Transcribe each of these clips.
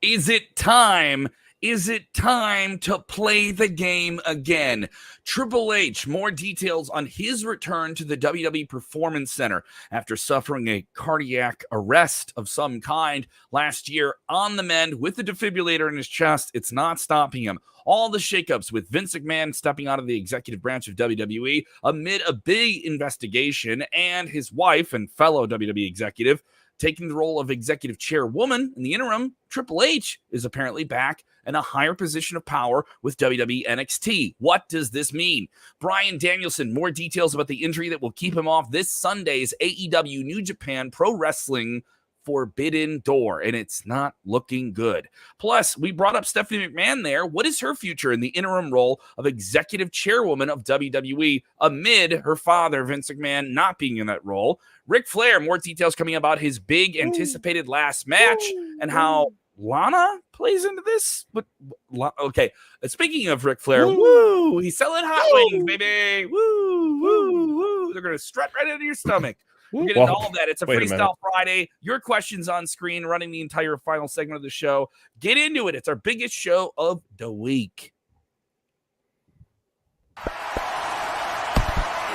Is it time? Is it time to play the game again? Triple H, more details on his return to the WWE Performance Center after suffering a cardiac arrest of some kind last year, on the mend with the defibrillator in his chest. It's not stopping him. All the shakeups with Vince McMahon stepping out of the executive branch of WWE amid a big investigation, and his wife and fellow WWE executive taking the role of executive chairwoman in the interim. Triple H is apparently back in a higher position of power with WWE NXT. What does this mean? Bryan Danielson, more details about the injury that will keep him off this Sunday's AEW New Japan Pro Wrestling Forbidden Door, and it's not looking good. Plus, we brought up Stephanie McMahon there. What is her future in the interim role of executive chairwoman of WWE amid her father, Vince McMahon, not being in that role? Ric Flair, more details coming about his big anticipated last match and how Lana plays into this. But okay, speaking of Ric Flair, woo, he's selling hot wings, baby. Woo, woo, woo. They're going to strut right into your stomach. We'll get into all of that. It's a Freestyle Friday. Your questions on screen, running the entire final segment of the show. Get into it. It's our biggest show of the week. Watch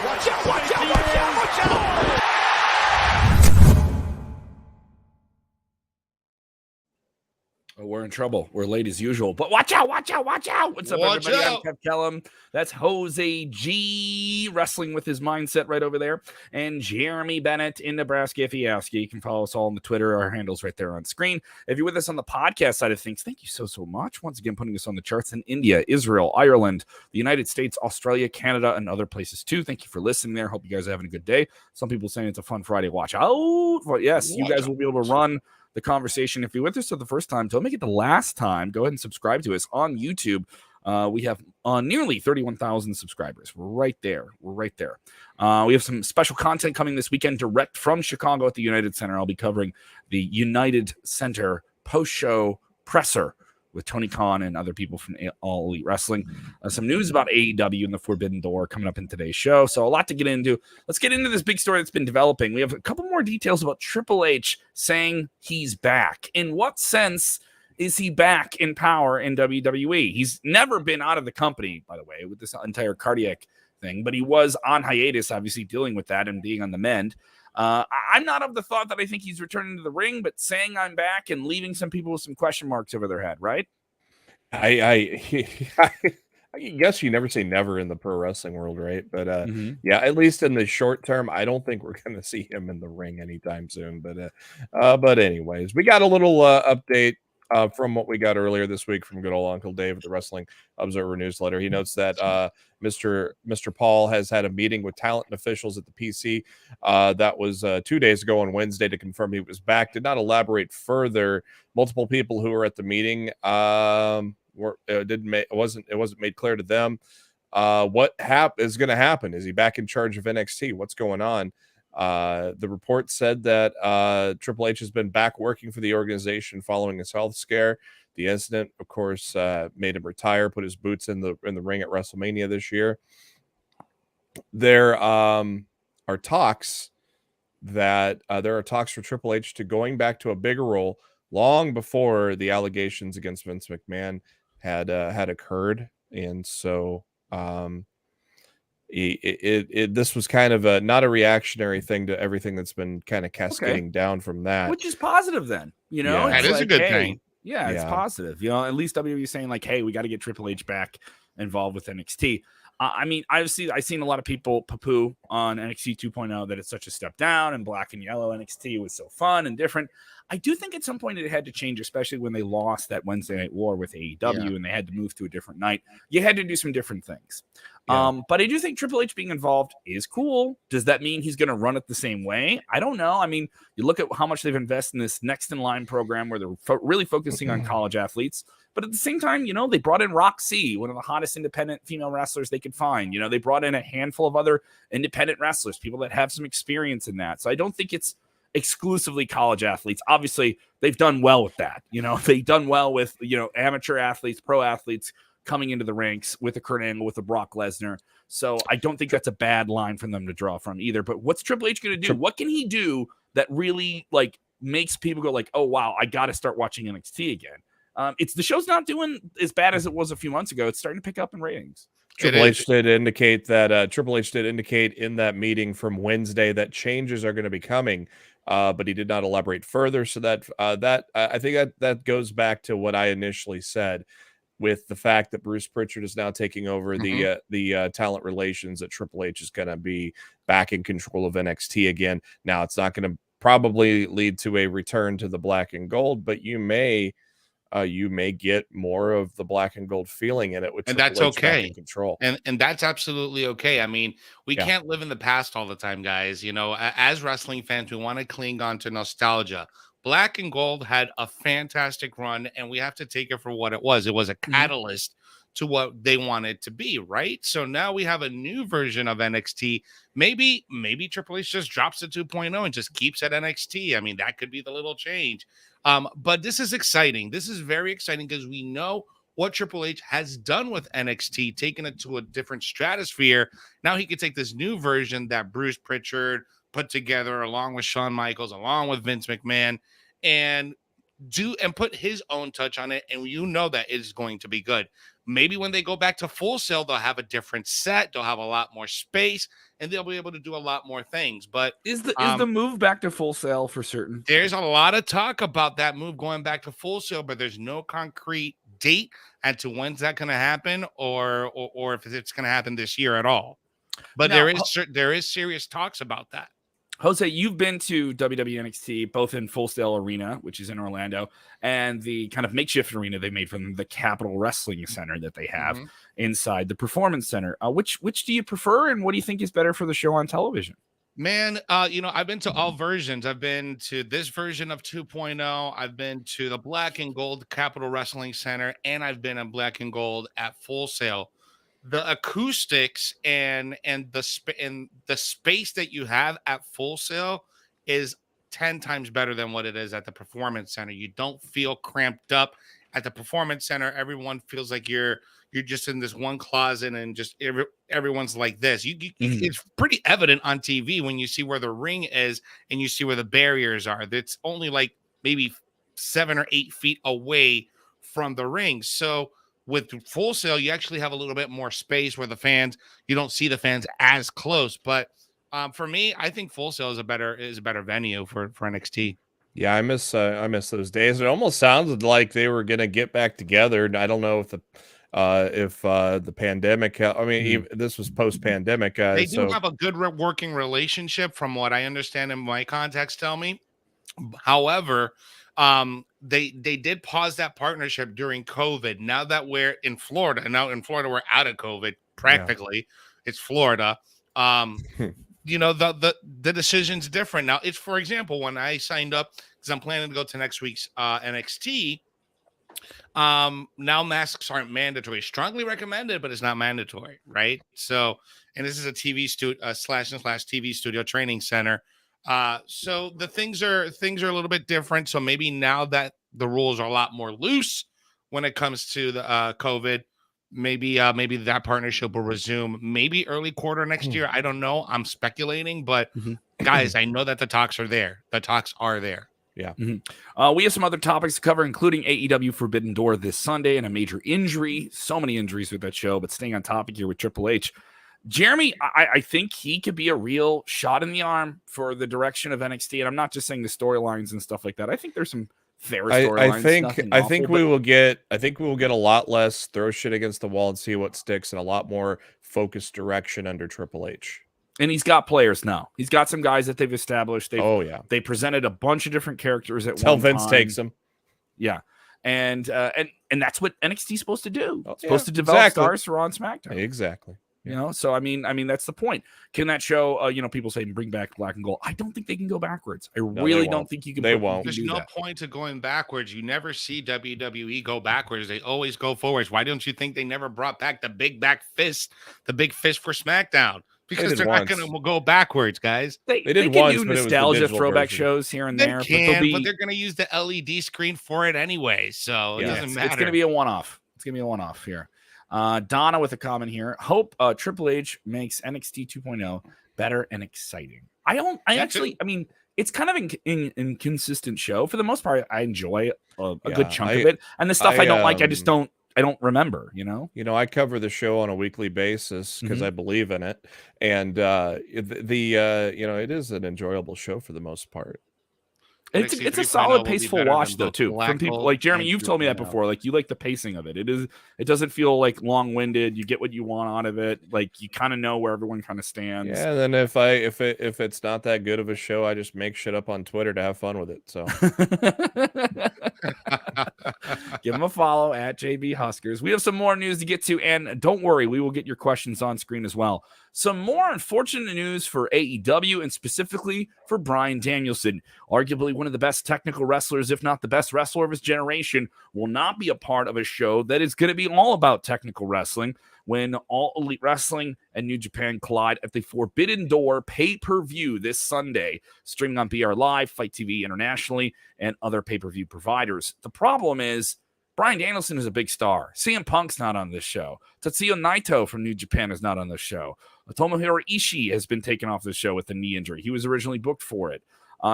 out, watch out, watch out, watch out! Oh, we're in trouble. We're late as usual, but watch out, watch out, watch out. What's up, everybody? I'm Kev Kellam. That's Jose G wrestling with his mindset right over there. And Jeremy Bennet in Nebraska, if you ask you. You can follow us all on the Twitter. Our handle's right there on screen. If you're with us on the podcast side of things, thank you so much. Once again, putting us on the charts in India, Israel, Ireland, the United States, Australia, Canada, and other places too. Thank you for listening there. Hope you guys are having a good day. Some people saying it's a fun Friday. Watch out. Well, yes, you guys will be able to run the conversation. If you're with us for the first time, don't make it the last time. Go ahead and subscribe to us on YouTube. We have nearly 31,000 subscribers. We're right there. We have some special content coming this weekend direct from Chicago at the United Center. I'll be covering the United Center post-show presser with Tony Khan and other people from All Elite Wrestling. Some news about AEW and the Forbidden Door coming up in today's show. So a lot to get into. Let's get into this big story that's been developing. We have a couple more details about Triple H saying he's back. In what sense is he back in power in WWE? He's never been out of the company, by the way, with this entire cardiac thing, but he was on hiatus, obviously dealing with that and being on the mend. I'm not of the thought that I think he's returning to the ring, but saying I'm back and leaving some people with some question marks over their head, right? I guess you never say never in the pro wrestling world, right? But yeah, at least in the short term, I don't think we're going to see him in the ring anytime soon. But anyways, we got a little update from what we got earlier this week from good old Uncle Dave at the Wrestling Observer newsletter. He notes that Mr. Paul has had a meeting with talent and officials at the PC. That was 2 days ago on Wednesday to confirm he was back. Did not elaborate further. Multiple people who were at the meeting it wasn't made clear to them what is going to happen. Is he back in charge of NXT? What's going on? The report said that Triple H has been back working for the organization following his health scare. The incident, of course, made him retire, put his boots in the ring at WrestleMania this year. There are talks for Triple H to going back to a bigger role long before the allegations against Vince McMahon had occurred, and so this was kind of not a reactionary thing to everything that's been kind of cascading down from that, which is positive. Then that is a good thing. Yeah, it's positive. At least WWE is saying like, hey, we got to get Triple H back involved with NXT. I mean, I've seen a lot of people poo-poo on NXT 2.0 that it's such a step down, and black and yellow NXT was so fun and different. I do think at some point it had to change, especially when they lost that Wednesday Night War with AEW and they had to move to a different night. You had to do some different things. Yeah. But I do think Triple H being involved is cool. Does that mean he's going to run it the same way? I don't know. I mean, you look at how much they've invested in this Next in Line program where they're really focusing on college athletes. But at the same time, they brought in Roxy, one of the hottest independent female wrestlers they could find. They brought in a handful of other independent wrestlers, people that have some experience in that. So I don't think it's exclusively college athletes. Obviously, they've done well with that. They've done well with, amateur athletes, pro athletes coming into the ranks with a Kurt Angle, with a Brock Lesnar. So I don't think that's a bad line for them to draw from either. But what's Triple H going to do? What can he do that really makes people go like, oh, wow, I got to start watching NXT again? It's the show's not doing as bad as it was a few months ago. It's starting to pick up in ratings. Triple H did indicate in that meeting from Wednesday that changes are going to be coming, but he did not elaborate further. So I think that goes back to what I initially said, with the fact that Bruce Pritchard is now taking over the talent relations, that Triple H is going to be back in control of NXT again. Now, it's not going to probably lead to a return to the black and gold, but you may get more of the black and gold feeling in it, with and Triple that's H okay. back in control. And that's absolutely okay. I mean, we can't live in the past all the time, guys. You know, as wrestling fans, we want to cling on to nostalgia. Black and Gold had a fantastic run, and we have to take it for what it was. It was a catalyst to what they wanted to be, right? So now we have a new version of NXT. Maybe Triple H just drops to 2.0 and just keeps at NXT. I mean, that could be the little change. But this is exciting. This is very exciting because we know what Triple H has done with NXT, taking it to a different stratosphere. Now he could take this new version that Bruce Pritchard put together along with Shawn Michaels, along with Vince McMahon, and put his own touch on it. And you know that it is going to be good. Maybe when they go back to Full Sail, they'll have a different set. They'll have a lot more space, and they'll be able to do a lot more things. But is the move back to Full Sail for certain? There's a lot of talk about that move going back to Full Sail, but there's no concrete date as to when's that going to happen, or if it's going to happen this year at all. But now, there is serious talks about that. Jose, you've been to WWE NXT, both in Full Sail Arena, which is in Orlando, and the kind of makeshift arena they made from the Capitol Wrestling Center that they have inside the Performance Center. Which do you prefer, and what do you think is better for the show on television? Man, I've been to all versions. I've been to this version of 2.0. I've been to the Black and Gold Capitol Wrestling Center, and I've been in Black and Gold at Full Sail. The acoustics and the space that you have at Full Sail is 10 times better than what it is at the Performance Center. You don't feel cramped up at the Performance Center. Everyone feels like you're just in this one closet, and just everyone's like this. It's pretty evident on TV when you see where the ring is and you see where the barriers are. That's only like maybe 7 or 8 feet away from the ring. So with Full Sail, you actually have a little bit more space where you don't see the fans as close. But for me, I think Full Sail is a better venue for NXT. Yeah, I miss those days. It almost sounded like they were gonna get back together. I don't know if the pandemic. This was post-pandemic. They do have a good working relationship, from what I understand and my contacts tell me. However, they did pause that partnership during COVID. Now that we're in Florida, we're out of COVID practically. It's Florida. The decision's different now. It's, for example, when I signed up, because I'm planning to go to next week's NXT. Now masks aren't mandatory. Strongly recommended, but it's not mandatory, right? So, and this is a TV studio slash TV studio training center. So the things are a little bit different. So maybe now that the rules are a lot more loose when it comes to the COVID, maybe that partnership will resume maybe early quarter next year. I don't know. I'm speculating, but guys, I know that the talks are there. The talks are there. Yeah. We have some other topics to cover, including AEW Forbidden Door this Sunday and a major injury. So many injuries with that show, but staying on topic here with Triple H. Jeremy, I think he could be a real shot in the arm for the direction of NXT. And I'm not just saying the storylines and stuff like that. I think there's some fair storylines. I think we will get a lot less throw shit against the wall and see what sticks, and a lot more focused direction under Triple H. And he's got players now. He's got some guys that they've established. They presented a bunch of different characters at one time. Vince takes them. Yeah. And that's what NXT is supposed to do. It's supposed to develop stars for on SmackDown. Exactly. You know, so I mean that's the point. Can that show? People say bring back Black and Gold. I don't think they can go backwards. I really don't think you can. They won't. There's no point to going backwards. You never see WWE go backwards. They always go forwards. Why don't you think they never brought back the big fist for SmackDown? Because they're not going to go backwards, guys. They did can once, do but nostalgia throwback shows here and there. But they're going to use the LED screen for it anyway, so it doesn't matter. It's going to be a one-off. Here. Donna with a comment here. Hope Triple H makes NXT 2.0 better and exciting. it's kind of an inconsistent show. For the most part, I enjoy a good chunk of it. And the stuff I don't like, I don't remember, you know? I cover the show on a weekly basis because I believe in it. And it is an enjoyable show for the most part. It's a solid paceful watch though too. From people like Jeremy, you've told me that before. Like you like the pacing of it. It doesn't feel like long-winded. You get what you want out of it. Like you kind of know where everyone kind of stands. Yeah, and then if it's not that good of a show, I just make shit up on Twitter to have fun with it. So give them a follow at JB Huskers. We have some more news to get to, and don't worry, we will get your questions on screen as well. Some more unfortunate news for AEW and specifically for Bryan Danielson. Arguably one of the best technical wrestlers, if not the best wrestler of his generation, will not be a part of a show that is going to be all about technical wrestling when All Elite Wrestling and New Japan collide at the Forbidden Door pay-per-view this Sunday, streaming on BR Live, Fight TV internationally, and other pay-per-view providers. The problem is Bryan Danielson is a big star. CM Punk's not on this show. Tetsuya Naito from New Japan is not on this show. Tomohiro Ishii has been taken off the show with a knee injury. He was originally booked for it.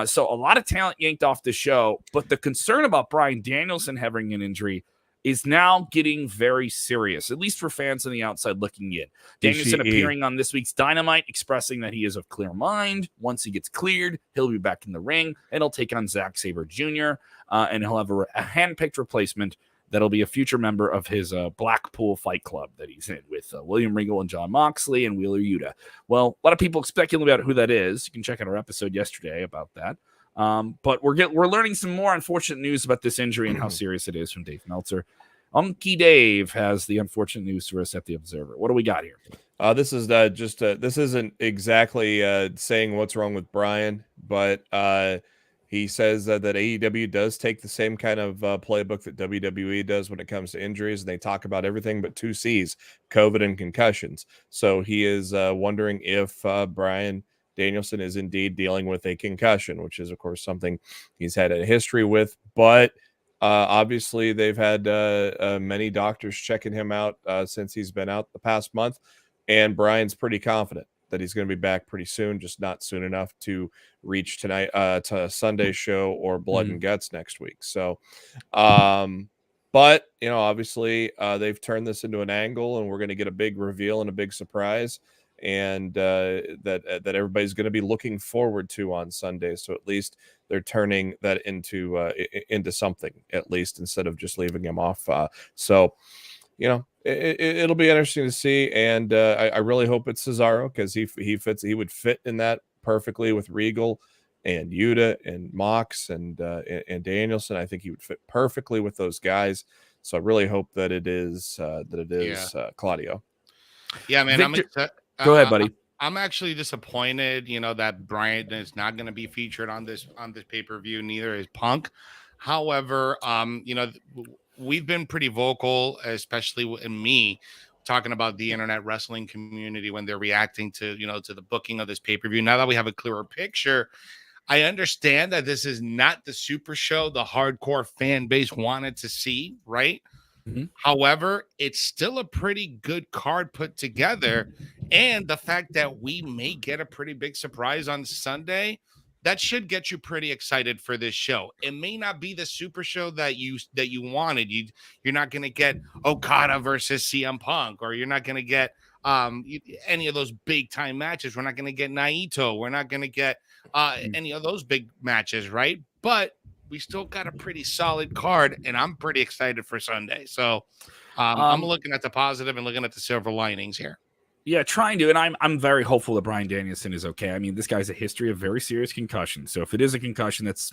So a lot of talent yanked off the show, but the concern about Bryan Danielson having an injury is now getting very serious, at least for fans on the outside looking in. Danielson appearing on this week's Dynamite, expressing that he is of clear mind. Once he gets cleared, he'll be back in the ring, and he'll take on Zack Sabre Jr., and he'll have a hand-picked replacement that'll be a future member of his Blackpool Fight Club that he's in with William Regal and Jon Moxley and Wheeler Yuta. Well, a lot of people speculating about who that is. You can check out our episode yesterday about that. But we're learning some more unfortunate news about this injury and how serious it is from Dave Meltzer. Unky Dave has the unfortunate news for us at the Observer. What do we got here? This is this isn't exactly saying what's wrong with Bryan, but he says that AEW does take the same kind of playbook that WWE does when it comes to injuries. And they talk about everything but 2 C's, COVID and concussions. So he is wondering if Bryan Danielson is indeed dealing with a concussion, which is, of course, something he's had a history with. But obviously, they've had many doctors checking him out since he's been out the past month. And Bryan's pretty confident that he's going to be back pretty soon, just not soon enough to reach tonight to Sunday's show or Blood and Guts next week. So, but obviously they've turned this into an angle, and we're going to get a big reveal and a big surprise, and that everybody's going to be looking forward to on Sunday. So at least they're turning that into something, at least, instead of just leaving him off. It'll be interesting to see, and I really hope it's Cesaro, because he would fit in that perfectly with Regal and Yuta and Mox and Danielson. I think he would fit perfectly with those guys. So I really hope that it is Claudio. Yeah, man. Victor, go ahead, buddy. I'm actually disappointed, that Bryan is not going to be featured on this pay-per-view. Neither is Punk. However, we've been pretty vocal, especially in me, talking about the internet wrestling community when they're reacting to, to the booking of this pay-per-view. Now that we have a clearer picture, I understand that this is not the super show the hardcore fan base wanted to see, right? Mm-hmm. However, it's still a pretty good card put together. And the fact that we may get a pretty big surprise on Sunday, that should get you pretty excited for this show. It may not be the super show that you wanted. You're not going to get Okada versus CM Punk, or you're not going to get any of those big time matches. We're not going to get Naito. We're not going to get any of those big matches, right? But we still got a pretty solid card, and I'm pretty excited for Sunday. So I'm looking at the positive and looking at the silver linings here. Yeah, trying to, and I'm very hopeful that Bryan Danielson is okay. I mean, this guy's a history of very serious concussions. So if it is a concussion, it's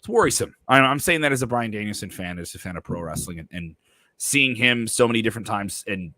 worrisome. I'm saying that as a Bryan Danielson fan, as a fan of pro wrestling, and seeing him so many different times in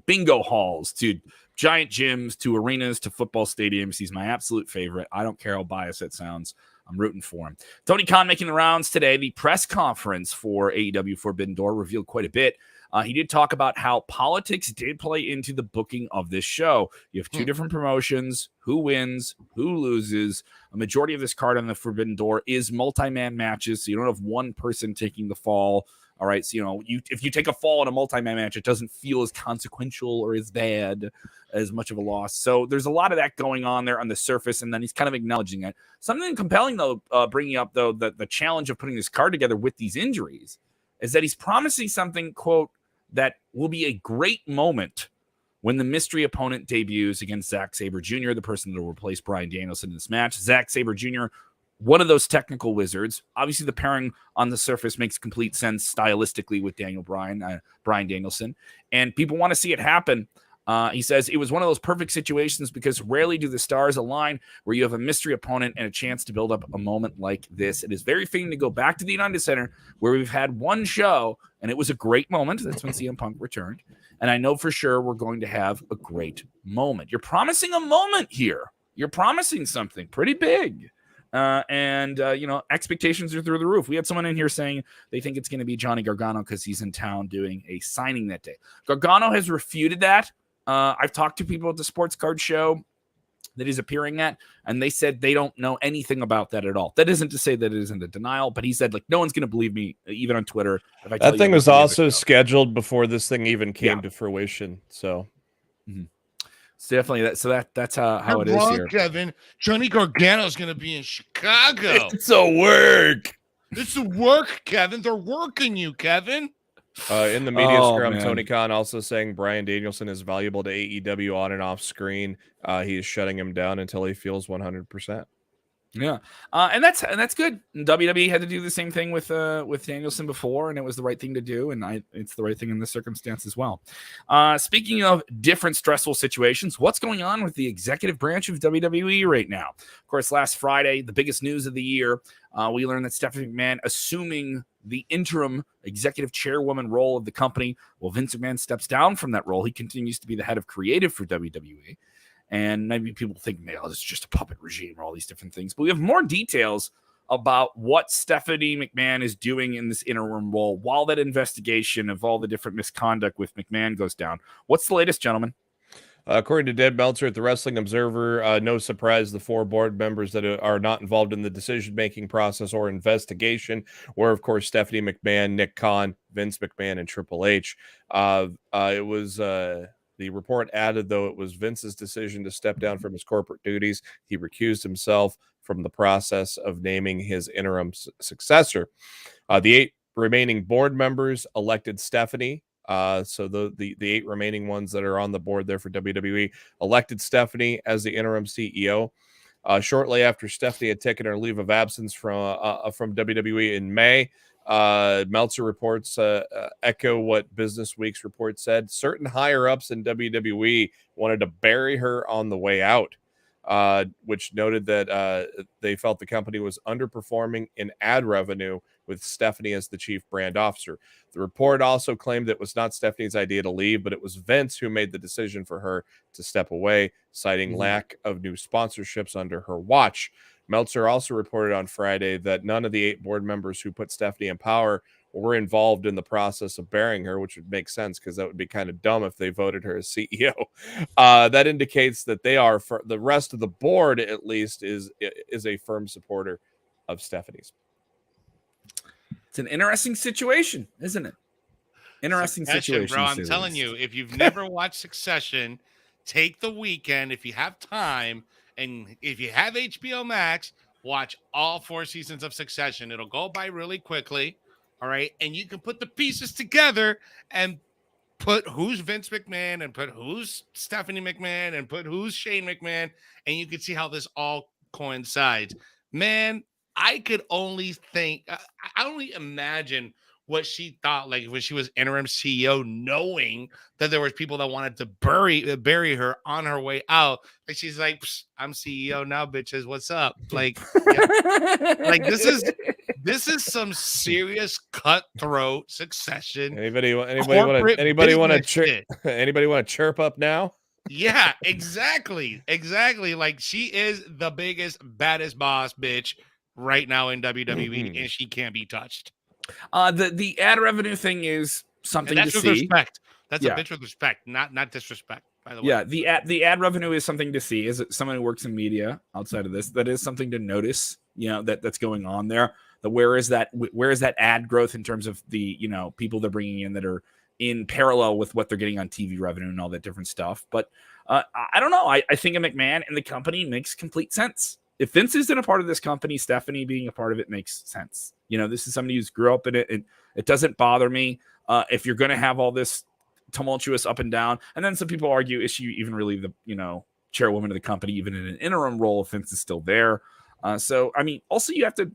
bingo halls, to giant gyms, to arenas, to football stadiums. He's my absolute favorite. I don't care how biased that sounds. I'm rooting for him. Tony Khan making the rounds today. The press conference for AEW Forbidden Door revealed quite a bit. He did talk about how politics did play into the booking of this show. You have two different promotions, who wins, who loses. A majority of this card on the Forbidden Door is multi-man matches, so you don't have one person taking the fall. All right, so, if you take a fall in a multi-man match, it doesn't feel as consequential or as bad, as much of a loss. So there's a lot of that going on there on the surface, and then he's kind of acknowledging it. Something compelling, though, bringing up, though, the challenge of putting this card together with these injuries is that he's promising something, quote, that will be a great moment when the mystery opponent debuts against Zack Sabre Jr., the person that will replace Bryan Danielson in this match. Zack Sabre Jr., one of those technical wizards. Obviously, the pairing on the surface makes complete sense stylistically with Bryan Danielson, and people want to see it happen. He says it was one of those perfect situations because rarely do the stars align where you have a mystery opponent and a chance to build up a moment like this. It is very fitting to go back to the United Center where we've had one show, and it was a great moment. That's when CM Punk returned, and I know for sure we're going to have a great moment. You're promising a moment here. You're promising something pretty big. Expectations are through the roof. We had someone in here saying they think it's going to be Johnny Gargano because he's in town doing a signing that day. Gargano has refuted that. I've talked to people at the sports card show that he's appearing at, and they said they don't know anything about that at all. That isn't to say that it isn't a denial, but he said, like, no one's going to believe me, even on Twitter. If I tell that thing was also scheduled before this thing even came to fruition. So. Mm-hmm. It's definitely that. So that's how it is here. Kevin. Johnny Gargano's going to be in Chicago. It's a work. It's a work, Kevin. They're working you, Kevin. In the media scrum, man. Tony Khan also saying Bryan Danielson is valuable to AEW on and off screen. He is shutting him down until he feels 100%. Yeah, and that's good. WWE had to do the same thing with Danielson before, and it was the right thing to do, and it's the right thing in this circumstance as well. Speaking of different stressful situations, what's going on with the executive branch of WWE right now? Of course, last Friday, the biggest news of the year, we learned that Stephanie McMahon assuming the interim executive chairwoman role of the company. Well, Vince McMahon steps down from that role. He continues to be the head of creative for WWE. And maybe people think, man, this is just a puppet regime or all these different things. But we have more details about what Stephanie McMahon is doing in this interim role while that investigation of all the different misconduct with McMahon goes down. What's the latest, gentlemen? According to Deb Meltzer at the Wrestling Observer, no surprise, the 4 board members that are not involved in the decision-making process or investigation were, of course, Stephanie McMahon, Nick Khan, Vince McMahon, and Triple H. It was... The report added, though, it was Vince's decision to step down from his corporate duties. He recused himself from the process of naming his interim successor. The 8 remaining board members elected Stephanie. So the 8 remaining ones that are on the board there for WWE elected Stephanie as the interim CEO. Shortly after Stephanie had taken her leave of absence from WWE in May, Meltzer reports echo what Business Week's report said. Certain higher-ups in WWE wanted to bury her on the way out, which noted that they felt the company was underperforming in ad revenue with Stephanie as the chief brand officer. The report also claimed that it was not Stephanie's idea to leave, but it was Vince who made the decision for her to step away, citing lack of new sponsorships under her watch. Meltzer also reported on Friday that none of the 8 board members who put Stephanie in power were involved in the process of burying her, which would make sense because that would be kind of dumb if they voted her as CEO. That indicates that they are, for the rest of the board at least, is a firm supporter of Stephanie's. It's an interesting situation, isn't it? Interesting situation, bro. I'm telling you, if you've never watched Succession, take the weekend if you have time. And if you have HBO Max, watch all 4 seasons of Succession. It'll go by really quickly, all right? And you can put the pieces together and put who's Vince McMahon and put who's Stephanie McMahon and put who's Shane McMahon, and you can see how this all coincides. Man, I could only think, I only imagine what she thought, like when she was interim CEO, knowing that there was people that wanted to bury her on her way out. Like she's like, I'm CEO now, bitches. What's up? Like, yeah. Like this is some serious cutthroat Succession. Anybody want to chirp up now? Yeah, exactly. Like she is the biggest, baddest boss bitch right now in WWE, and she can't be touched. The ad revenue thing is something and that's to with see. respect. That's Yeah. a bitch with respect, not disrespect. By the way, Yeah, the ad revenue is something to see. As someone who works in media outside of this, that is something to notice. That's going on there. Where is that ad growth in terms of the people they're bringing in that are in parallel with what they're getting on TV revenue and all that different stuff. But I don't know. I think a McMahon and the company makes complete sense. If Vince isn't a part of this company, Stephanie being a part of it makes sense. This is somebody who's grew up in it, and it doesn't bother me. If you're going to have all this tumultuous up and down, and then some people argue, is she even really the chairwoman of the company, even in an interim role if Vince is still there? So I mean, also you have to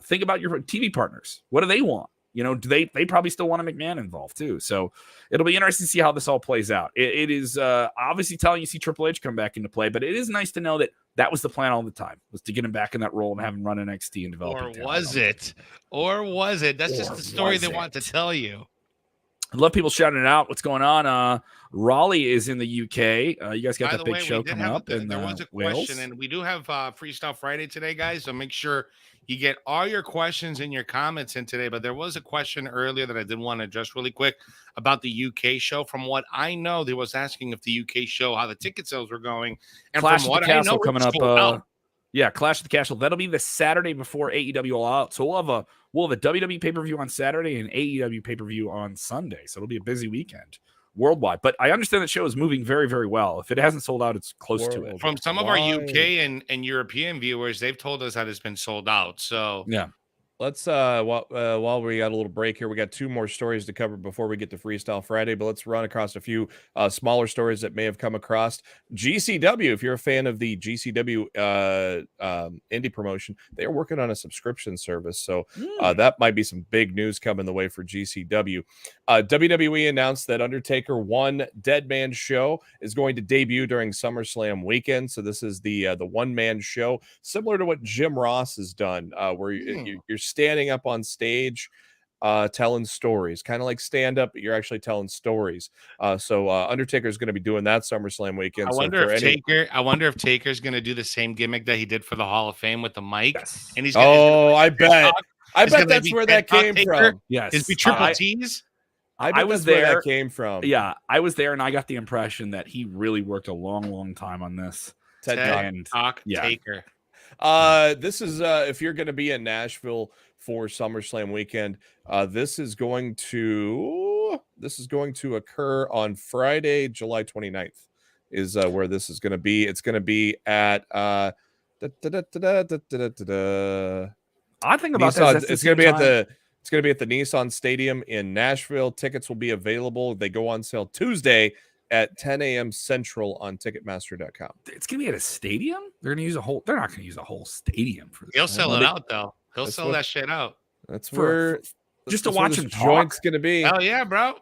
think about your TV partners. What do they want? Do they probably still want a McMahon involved too? So it'll be interesting to see how this all plays out. It is obviously telling you see Triple H come back into play, but it is nice to know that was the plan all the time, was to get him back in that role and have him run NXT and develop. Or was it? That's just the story they want to tell you. I love people shouting it out. What's going on? Raleigh is in the UK. You guys got that big show coming up. There was a question, and we do have Freestyle Friday today, guys. So make sure you get all your questions and your comments in today. But there was a question earlier that I did want to address really quick about the UK show. From what I know, they was asking if the UK show, how the ticket sales were going. And Clash from what of the Castle I know, coming up. Yeah, Clash of the Castle. That'll be the Saturday before AEW All Out. So we'll have a WWE pay-per-view on Saturday and AEW pay-per-view on Sunday. So it'll be a busy weekend worldwide. But I understand the show is moving very, very well. If it hasn't sold out, it's close to it. From some of our UK and European viewers, they've told us that it's been sold out. So yeah. Let's while we got a little break here, we got two more stories to cover before we get to Freestyle Friday, but let's run across a few smaller stories that may have come across. GCW, if you're a fan of the GCW indie promotion, they are working on a subscription service, so that might be some big news coming the way for GCW. WWE announced that Undertaker One Dead Man Show is going to debut during SummerSlam weekend, so this is the one-man show, similar to what Jim Ross has done, where you're standing up on stage telling stories, kind of like stand up, but you're actually telling stories. So Undertaker is going to be doing that SummerSlam weekend. I wonder if Taker's going to do the same gimmick that he did for the Hall of Fame with the mic. Yes. And he's I bet that's where that came from. Yes. Is it Triple T's? I was there. Where that came from. Yeah, I was there, and I got the impression that he really worked a long time on this. Ted Talk Taker. This is if you're going to be in Nashville for SummerSlam weekend, this is going to occur on Friday, July 29th is where this is going to be. It's going to be at odd thing about that, it's going to be at the Nissan Stadium in Nashville. Tickets will be available. They go on sale Tuesday at 10 a.m. Central on Ticketmaster.com. It's gonna be at a stadium. They're not gonna use a whole stadium for this. He'll sell it out though. He'll sell that shit out. That's where just to watch him joint's gonna be. Hell yeah, bro.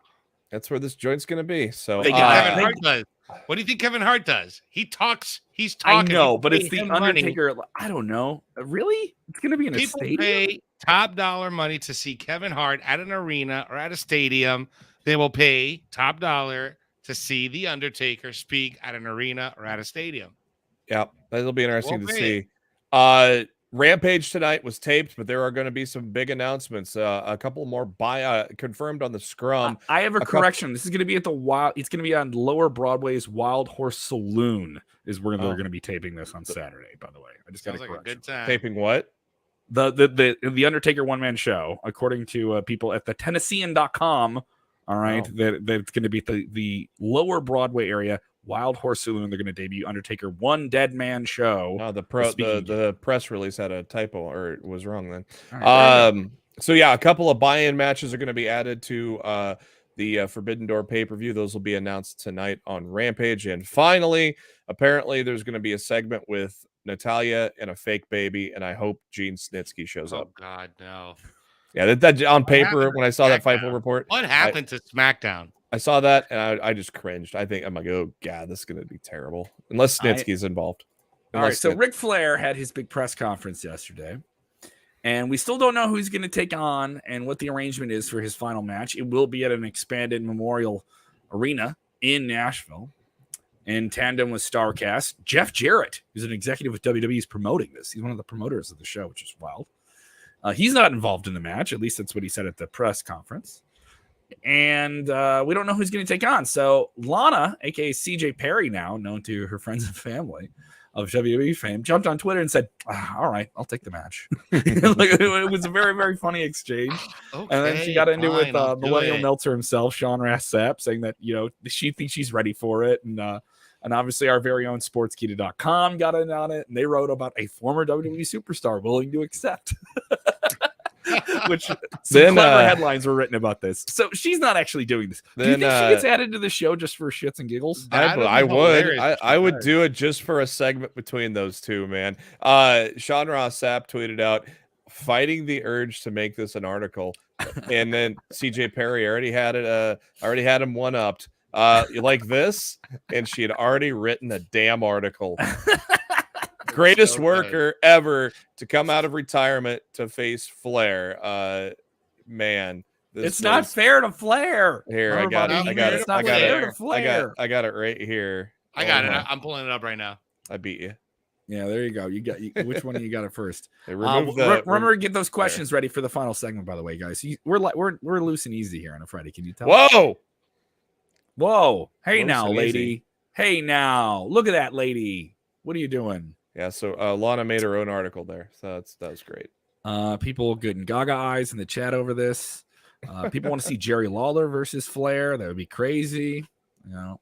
That's where this joint's gonna be. So Kevin Hart does. What do you think Kevin Hart does? He talks. He's talking. I know, but it's the Undertaker. I don't know. Really? It's gonna be in a stadium. People pay top dollar money to see Kevin Hart at an arena or at a stadium. They will pay top dollar to see the Undertaker speak at an arena or at a stadium. Yeah, that'll be interesting to see. Rampage tonight was taped, but there are going to be some big announcements. A couple more confirmed on the Scrum. I have a correction. This is going to be at the Wild. It's going to be on Lower Broadway's Wild Horse Saloon. Is where they're going to be taping this on Saturday. By the way, I just got a correction. Good time. Taping what? The Undertaker one-man show, according to people at the Tennessean.com. All right, that it's going to be the Lower Broadway area, Wild Horse Saloon. They're going to debut Undertaker One Dead Man Show. The press release had a typo, or it was wrong then. Right, so yeah, a couple of buy-in matches are going to be added to the Forbidden Door pay-per-view. Those will be announced tonight on Rampage. And finally, apparently, there's going to be a segment with Natalya and a fake baby, and I hope Gene Snitsky shows up. Oh God, no. Yeah, that on paper, when I saw that Fightful report. What happened to SmackDown? I saw that, and I just cringed. I'm like, oh, God, this is going to be terrible. Unless Snitsky's involved. All right, so Ric Flair had his big press conference yesterday, and we still don't know who he's going to take on and what the arrangement is for his final match. It will be at an expanded Memorial Arena in Nashville, in tandem with StarCast. Jeff Jarrett, who's an executive with WWE, is promoting this. He's one of the promoters of the show, which is wild. He's not involved in the match. At least that's what he said at the press conference. And we don't know who's going to take on. So Lana, aka CJ Perry, now known to her friends and family of WWE fame, jumped on Twitter and said, all right, I'll take the match. It was a very, very funny exchange. Okay, and then she got into fine, with Millennial it. Meltzer himself, Sean Ross Sapp, saying that, she thinks she's ready for it. And obviously our very own Sportskeeda.com got in on it, and they wrote about a former WWE superstar willing to accept. Which some clever headlines were written about this. So she's not actually doing this. Do you think she gets added to the show just for shits and giggles? I would do it just for a segment between those two, man. Sean Ross Sapp tweeted out, fighting the urge to make this an article, and then CJ Perry already had him one upped. You like this? And she had already written a damn article. Greatest worker ever to come out of retirement to face Flair. Man, it's not fair to Flair. Here, I got it right here. I got it. I'm pulling it up right now. I beat you. Yeah, there you go. Which one of you got it first? Remember to get those questions ready for the final segment. By the way, guys, we're loose and easy here on a Friday. Can you tell? Whoa! Hey Loose now, lady. Easy. Hey now, look at that lady. What are you doing? Yeah, so Lana made her own article there, so that was great. People getting gaga eyes in the chat over this. People want to see Jerry Lawler versus Flair. That would be crazy.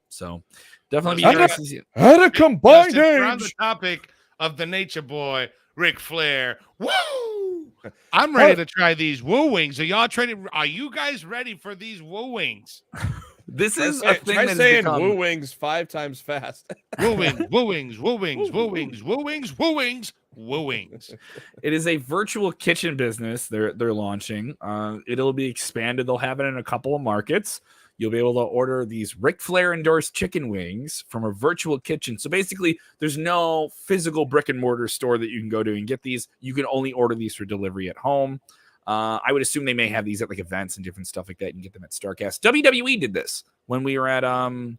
So definitely be interesting. At a combined age. On the topic of the Nature Boy, Ric Flair. Woo! I'm ready to try these woo wings. Are you guys ready for these woo wings? This is a thing that's saying woo wings 5 times fast. Woo wings, woo wings, woo wings, woo wings, woo wings, woo wings, woo wings. It is a virtual kitchen business they're launching. It'll be expanded. They'll have it in a couple of markets. You'll be able to order these Ric Flair endorsed chicken wings from a virtual kitchen. So basically, there's no physical brick and mortar store that you can go to and get these. You can only order these for delivery at home. I would assume they may have these at like events and different stuff like that. You can get them at Starcast. WWE did this when we were at the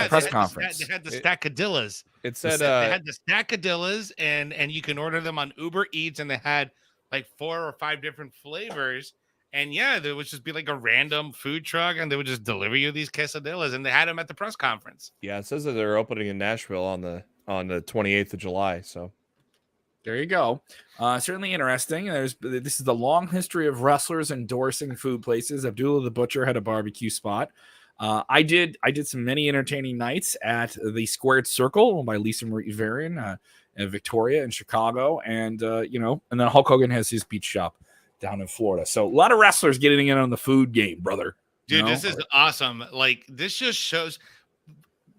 press conference. They had the stackadillas. It said they had the stackadillas, and you can order them on Uber Eats, and they had like 4 or 5 different flavors. And yeah, there would just be like a random food truck, and they would just deliver you these quesadillas, and they had them at the press conference. Yeah, it says that they're opening in Nashville on the 28th of July. So there you go. Certainly interesting. This is the long history of wrestlers endorsing food places. Abdullah the Butcher had a barbecue spot. I did some many entertaining nights at the Squared Circle by Lisa Marie Varian in Victoria in Chicago, and and then Hulk Hogan has his beach shop down in Florida. So a lot of wrestlers getting in on the food game, brother. Dude, this is awesome. Like, this just shows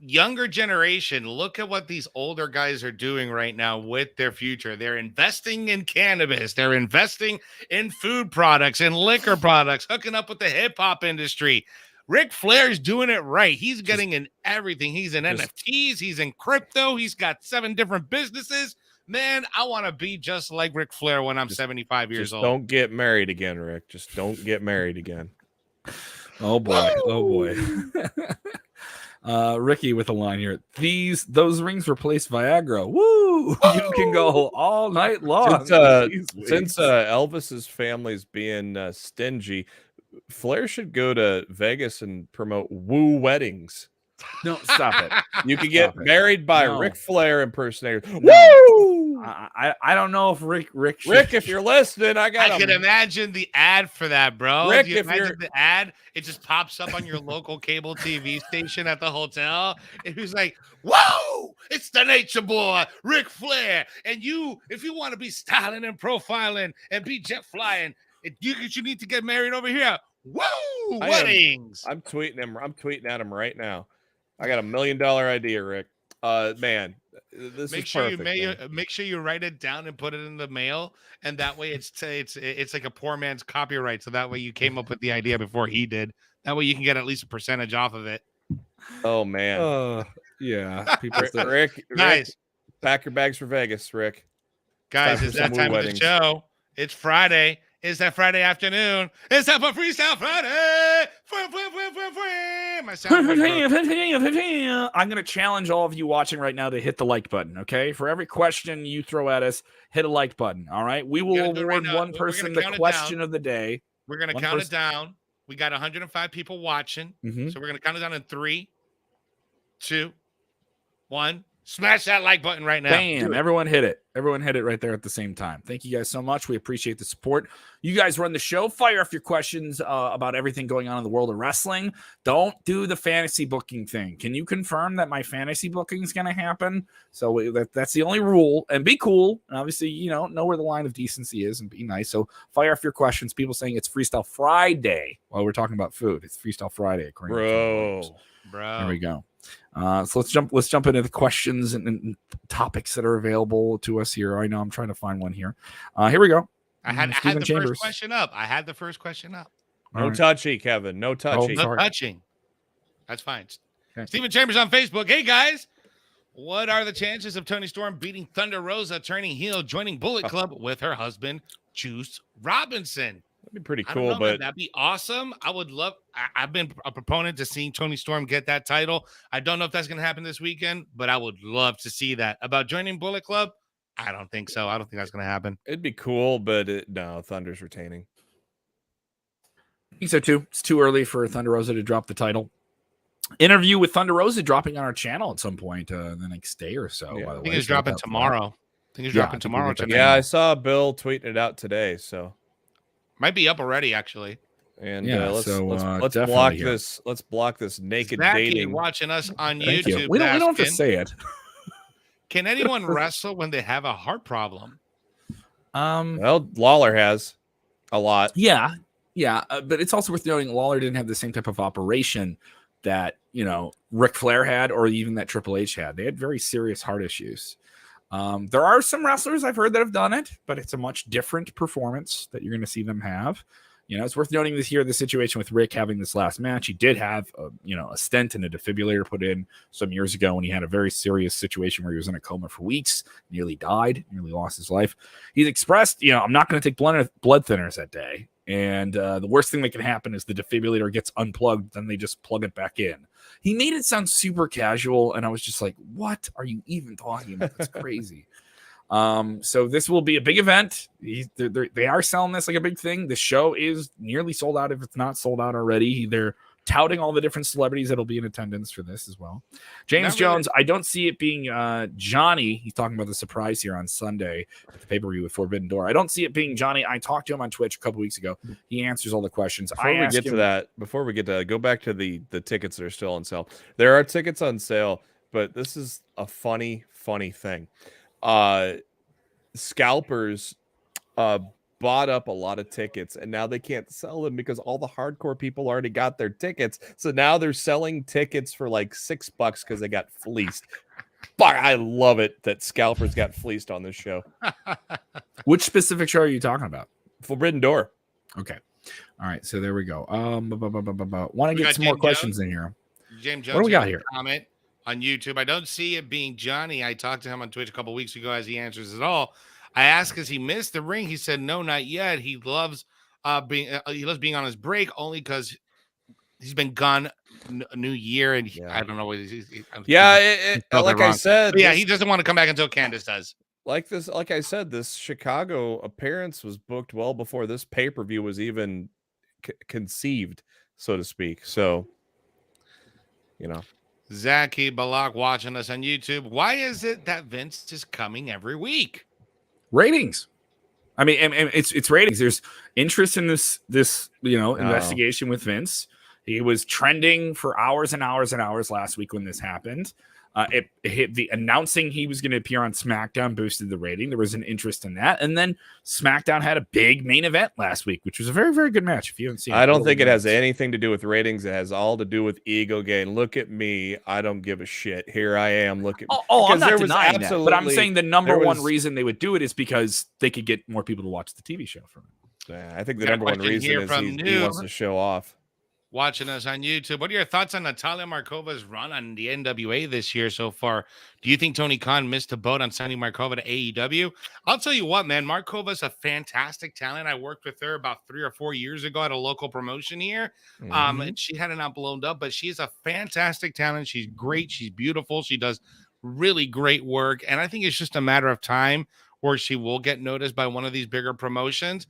younger generation. Look at what these older guys are doing right now with their future. They're investing in cannabis. They're investing in food products and liquor products, hooking up with the hip hop industry. Ric Flair's doing it right. He's getting in everything. He's in NFTs. He's in crypto. He's got 7 different businesses. Man, I want to be just like Ric Flair when I'm 75 years old. Don't get married again, Rick. Just don't get married again. Oh boy. Woo! Oh boy. Ricky with a line here. Those rings replace Viagra. Woo! You can go all night long. Since Elvis's family's being stingy, Flair should go to Vegas and promote woo weddings. No, stop it. You could get married by Ric Flair impersonators. Woo! I don't know if Rick, if you're listening, I can imagine the ad for that, bro. Rick, if you're the ad, it just pops up on your local cable TV station at the hotel. And he's like, whoa, it's the Nature Boy, Ric Flair. And if you want to be styling and profiling and be jet flying, you need to get married over here. Woo! Weddings. I'm tweeting him. I'm tweeting at him right now. I got $1 million idea, Rick. Man, this is perfect. Make sure you write it down and put it in the mail, and that way it's like a poor man's copyright. So that way you came up with the idea before he did. That way you can get at least a percentage off of it. Oh man. Yeah. Rick, nice. Pack your bags for Vegas, Rick. Guys, it's that time of the show. It's Friday. It's that Friday afternoon. It's time for Freestyle Friday. I'm going to challenge all of you watching right now to hit the like button, okay? For every question you throw at us, hit a like button, all right? We will award one person the question of the day. We're going to count it down. We got 105 people watching. Mm-hmm. So we're going to count it down in 3, 2, 1. Smash that like button right now. Bam. Everyone hit it. Everyone hit it right there at the same time. Thank you guys so much. We appreciate the support. You guys run the show. Fire off your questions about everything going on in the world of wrestling. Don't do the fantasy booking thing. Can you confirm that my fantasy booking is going to happen? So that's the only rule. And be cool. And obviously, know where the line of decency is and be nice. So fire off your questions. People saying it's Freestyle Friday while we're talking about food. It's Freestyle Friday. Bro. There we go. So let's jump into the questions and topics that are available to us here. I know I'm trying to find one here. Here we go. I had the first question up. No touchy, Kevin. No touchy. No touching. That's fine. Okay. Stephen Chambers on Facebook. Hey guys, what are the chances of Toni Storm beating Thunder Rosa, turning heel, joining Bullet Club with her husband Juice Robinson? That'd be pretty cool, but that'd be awesome. I would love. I've been a proponent to seeing Toni Storm get that title. I don't know if that's going to happen this weekend, but I would love to see that. About joining Bullet Club, I don't think so. I don't think that's going to happen. It'd be cool, but no, Thunder's retaining. I think so too. It's too early for Thunder Rosa to drop the title. Interview with Thunder Rosa dropping on our channel at some point the next day or so. Yeah. I think it's dropping tomorrow. Yeah, I saw Bill tweeting it out today, so. Might be up already, actually. And let's block this. Let's block this naked dating. Watching us on YouTube. We don't have to say it. Can anyone wrestle when they have a heart problem? Well, Lawler has a lot. Yeah, but it's also worth noting Lawler didn't have the same type of operation that Ric Flair had, or even that Triple H had. They had very serious heart issues. There are some wrestlers I've heard that have done it, but it's a much different performance that you're going to see them have. It's worth noting this here, the situation with Rick having this last match. He did have a stent and a defibrillator put in some years ago when he had a very serious situation where he was in a coma for weeks, nearly died, nearly lost his life. He's expressed, I'm not going to take blood thinners that day. And the worst thing that can happen is the defibrillator gets unplugged, then they just plug it back in. He made it sound super casual, and I was just like, what are you even talking about? That's crazy. So this will be a big event. They are selling this like a big thing. The show is nearly sold out if it's not sold out already. They're touting all the different celebrities that'll be in attendance for this as well. James Jones, I don't see it being Johnny. He's talking about the surprise here on Sunday at the pay-per-view with Forbidden Door. I don't see it being Johnny. I talked to him on Twitch a couple weeks ago. He answers all the questions. Before we get to go back to the tickets that are still on sale. There are tickets on sale, but this is a funny thing. Scalpers bought up a lot of tickets, and now they can't sell them because all the hardcore people already got their tickets. So now they're selling tickets for like $6 because they got fleeced. But I love it that Scalpers got fleeced on this show. Which specific show are you talking about? Forbidden Door. Okay. All right. So there we go. Want to get some more questions in here. James Jones, what do we got here? Comment on YouTube. I don't see it being Johnny. I talked to him on Twitch a couple weeks ago as he answers it all. I asked, has he missed the ring? He said, no, not yet. He loves being on his break only because he's been gone a new year. And I don't know what I said, but he doesn't want to come back until Candace does. Like I said, this Chicago appearance was booked well before this pay-per-view was even conceived, so to speak. So, Zaki Balak watching us on YouTube. Why is it that Vince is coming every week? Ratings. I mean, and it's ratings. There's interest in this investigation with Vince. He was trending for hours and hours and hours last week when this happened. It hit the announcing he was going to appear on SmackDown boosted the rating. There was an interest in that. And then SmackDown had a big main event last week, which was a very, very good match. If you haven't seen it, I don't think it has anything to do with ratings. It has all to do with ego gain. Look at me. I don't give a shit. Here I am. Look at me. I'm not denying that. But I'm saying the number one reason they would do it is because they could get more people to watch the TV show from it. Yeah, I think the number one reason is he wants to show off. Watching us on YouTube. What are your thoughts on Natalia Markova's run on the NWA this year so far? Do you think Tony Khan missed a boat on signing Markova to AEW? I'll tell you what, man. Markova's a fantastic talent. I worked with her about 3 or 4 years ago at a local promotion here. And she hadn't not blown up, but she's a fantastic talent. She's great. She's beautiful. She does really great work. And I think it's just a matter of time where she will get noticed by one of these bigger promotions.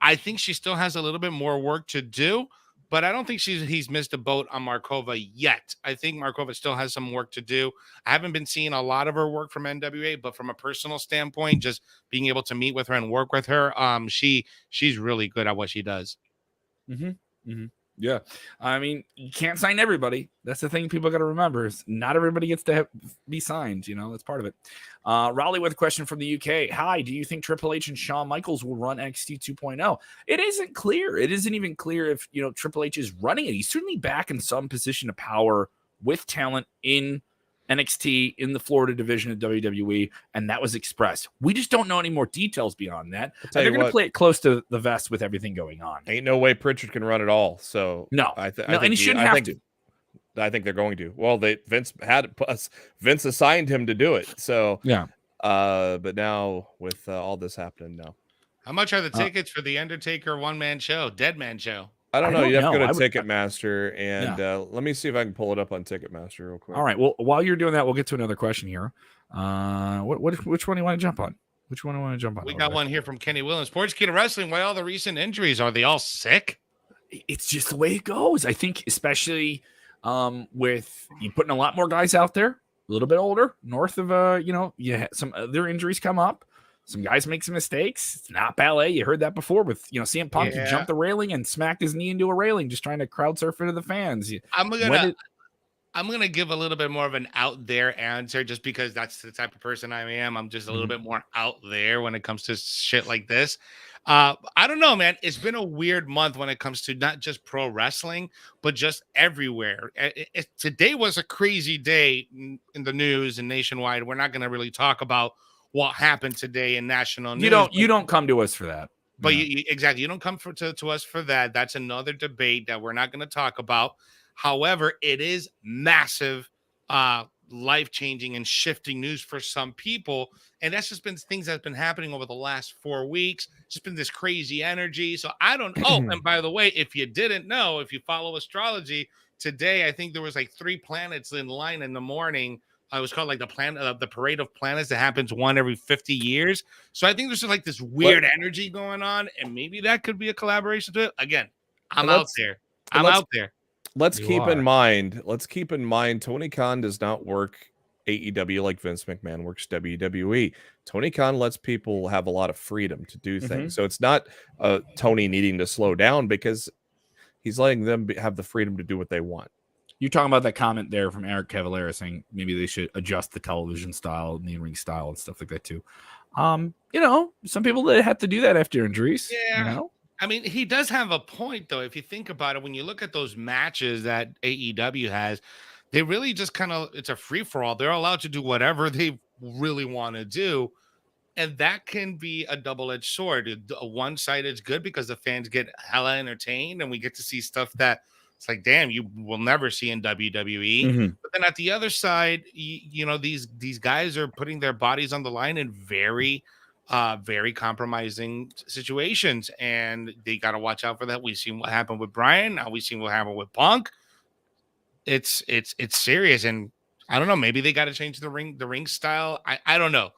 I think she still has a little bit more work to do, but I don't think he's missed a boat on Markova yet. I think Markova still has some work to do. I haven't been seeing a lot of her work from NWA, but from a personal standpoint, just being able to meet with her and work with her, she's really good at what she does. Yeah. I mean, you can't sign everybody. That's the thing people got to remember is not everybody gets to be signed. That's part of it. Raleigh with a question from the UK. Hi, do you think Triple H and Shawn Michaels will run NXT 2.0? It isn't clear. It isn't even clear if, Triple H is running it. He's certainly back in some position of power with talent in NXT in the Florida division of WWE, and that was expressed. We just don't know any more details beyond that. And they're going to play it close to the vest with everything going on. Ain't no way Pritchard can run it all. So no, I think and he shouldn't have to. I think they're going to. Well, Vince assigned him to do it. So yeah. But now with all this happening, no. How much are the tickets for the Undertaker one-man show, Dead Man show? I don't know. You have to go to Ticketmaster, and let me see if I can pull it up on Ticketmaster real quick. All right. Well, while you're doing that, we'll get to another question here. Which one do you want to jump on? Which one do you want to jump on? We got one here from Kenny Williams. Sportskeeda Wrestling. Why all the recent injuries? Are they all sick? It's just the way it goes. I think, especially with you putting a lot more guys out there, a little bit older, north of some other injuries come up. Some guys make some mistakes. It's not ballet. You heard that before with, CM Punk. He jumped the railing and smacked his knee into a railing, just trying to crowd surf into the fans. I'm gonna give a little bit more of an out there answer, just because that's the type of person I am. I'm just a little bit more out there when it comes to shit like this. I don't know, man. It's been a weird month when it comes to not just pro wrestling, but just everywhere. Today was a crazy day in the news and nationwide. We're not gonna really talk about what happened today in national news. You don't come to us for that. But exactly, you don't come to us for that. That's another debate that we're not going to talk about. However, it is massive, life-changing and shifting news for some people. And that's just been things that's been happening over the last 4 weeks. It's just been this crazy energy. So I don't know. And by the way, if you didn't know, if you follow astrology, today I think there was like 3 planets in line in the morning. It was called like the parade of planets that happens one every 50 years. So I think there's just like this weird energy going on, and maybe that could be a collaboration to it. Again, I'm out there. Let's keep in mind, Tony Khan does not work AEW like Vince McMahon works WWE. Tony Khan lets people have a lot of freedom to do things. So it's not Tony needing to slow down, because he's letting them have the freedom to do what they want. You're talking about that comment there from Eric Cavallera saying maybe they should adjust the television style and the ring style and stuff like that too. Some people that have to do that after injuries. Yeah. I mean, he does have a point though. If you think about it, when you look at those matches that AEW has, they really just it's a free for all. They're allowed to do whatever they really want to do. And that can be a double-edged sword. One side is good because the fans get hella entertained and we get to see stuff that it's like, damn, you will never see in WWE. But then at the other side, these guys are putting their bodies on the line in very, very compromising situations, and they got to watch out for that. We've seen what happened with Bryan. Now we've seen what happened with Punk. It's serious, and I don't know. Maybe they got to change the ring style. I don't know.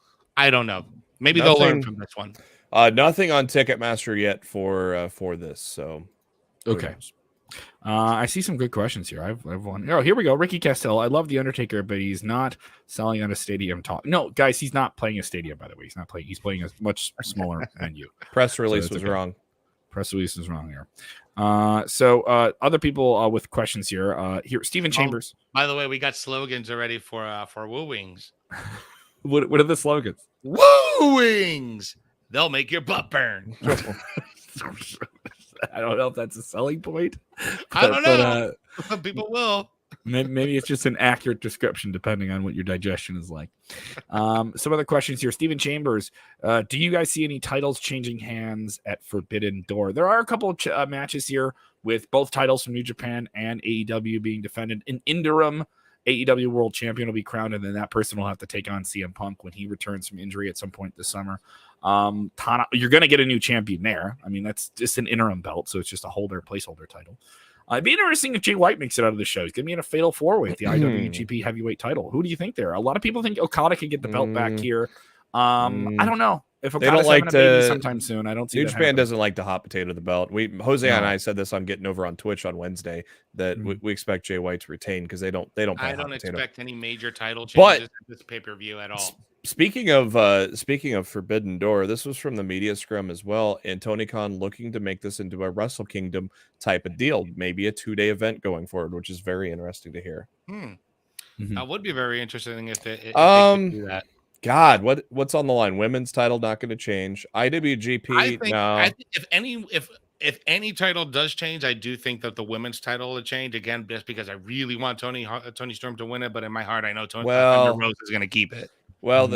Maybe they'll learn from this one. Nothing on Ticketmaster yet for this. So okay. I see some good questions here. I've one. Oh, here we go. Ricky Castell. I love The Undertaker, but he's not selling on a stadium talk. No, guys, he's not playing a stadium, by the way. He's not playing. He's playing a much smaller venue. Press release was wrong. Press release was wrong here. So other people with questions here. Here, Stephen Chambers. By the way, we got slogans already for Woo Wings. What are the slogans? Woo Wings. They'll make your butt burn. I don't know if that's a selling point. I don't know. Some people will. Maybe it's just an accurate description, depending on what your digestion is like. Some other questions here. Stephen Chambers, do you guys see any titles changing hands at Forbidden Door? There are a couple of matches here with both titles from New Japan and AEW being defended. An interim AEW World Champion will be crowned, and then that person will have to take on CM Punk when he returns from injury at some point this summer. You're going to get a new champion there. I mean, that's just an interim belt, so it's just a placeholder title. It'd be interesting if Jay White makes it out of the show. He's going to be in a fatal 4-way with the IWGP heavyweight title. Who do you think there? A lot of people think Okada can get the belt back here. I don't know. If they don't like having a baby to sometime soon, I don't see New that Japan happening. doesn't like to hot potato the belt. Jose and No. I said this on Getting Over on Twitch on Wednesday that we expect Jay White to retain because they don't play I hot don't potato. expect any major title But- changes at this pay-per-view at all. Speaking of Forbidden Door, this was from the media scrum as well, and Tony Khan looking to make this into a Wrestle Kingdom type of deal, maybe a 2-day event going forward, which is very interesting to hear. That would be very interesting if they could do that. God, what's on the line? Women's title not going to change. IWGP, I think if any title does change, I do think that the women's title will change again, just because I really want Tony Storm to win it. But in my heart, I know Thunder Rose is going to keep it. Well,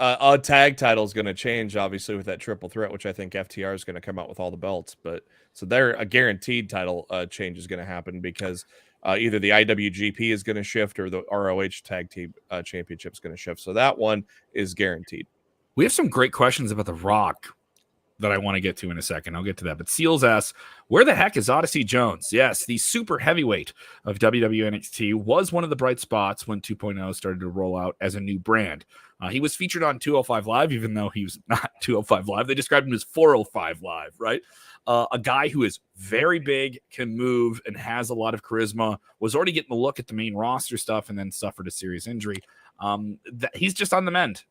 a tag title is going to change, obviously, with that triple threat, which I think FTR is going to come out with all the belts. But so there, a guaranteed title change is going to happen because either the IWGP is going to shift or the ROH Tag Team Championship is going to shift. So that one is guaranteed. We have some great questions about The Rock that I want to get to in a second. I'll get to that. But Seals asks, where the heck is Odyssey Jones? Yes, the super heavyweight of WWE NXT was one of the bright spots when 2.0 started to roll out as a new brand. He was featured on 205 Live, even though he was not 205 Live. They described him as 405 Live, right? A guy who is very big, can move, and has a lot of charisma, was already getting the look at the main roster stuff and then suffered a serious injury. He's just on the mend.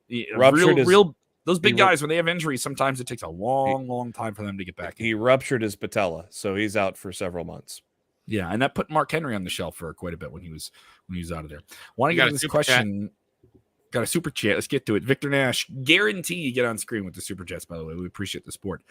Those big guys, when they have injuries, sometimes it takes a long time for them to get back. He ruptured his patella, so he's out for several months. Yeah, and that put Mark Henry on the shelf for quite a bit when he was out of there. Want to get to this question? Got a super chat. Let's get to it. Victor Nash, guarantee you get on screen with the super chats, by the way. We appreciate the support.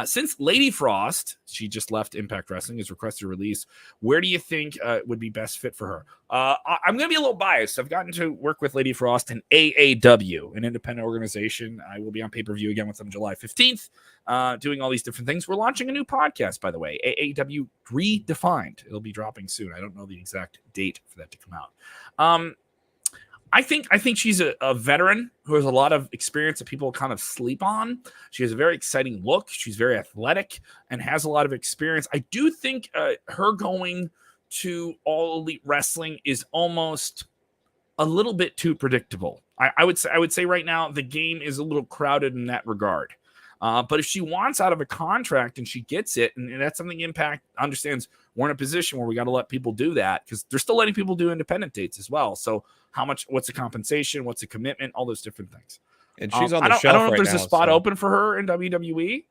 Since Lady Frost, she just left Impact Wrestling, has requested a release, where do you think would be best fit for her? I'm going to be a little biased. I've gotten to work with Lady Frost in AAW, an independent organization. I will be on pay-per-view again with them July 15th, doing all these different things. We're launching a new podcast, by the way, AAW Redefined. It'll be dropping soon. I don't know the exact date for that to come out. I think she's a veteran who has a lot of experience that people kind of sleep on. She has a very exciting look. She's very athletic and has a lot of experience. I do think her going to All Elite Wrestling is almost a little bit too predictable. I would say right now the game is a little crowded in that regard. But if she wants out of a contract and she gets it, and that's something Impact understands, we're in a position where we got to let people do that because they're still letting people do independent dates as well. So what's the compensation? What's the commitment? All those different things. And she's on the shelf. I don't know if right there's now, a spot open for her in WWE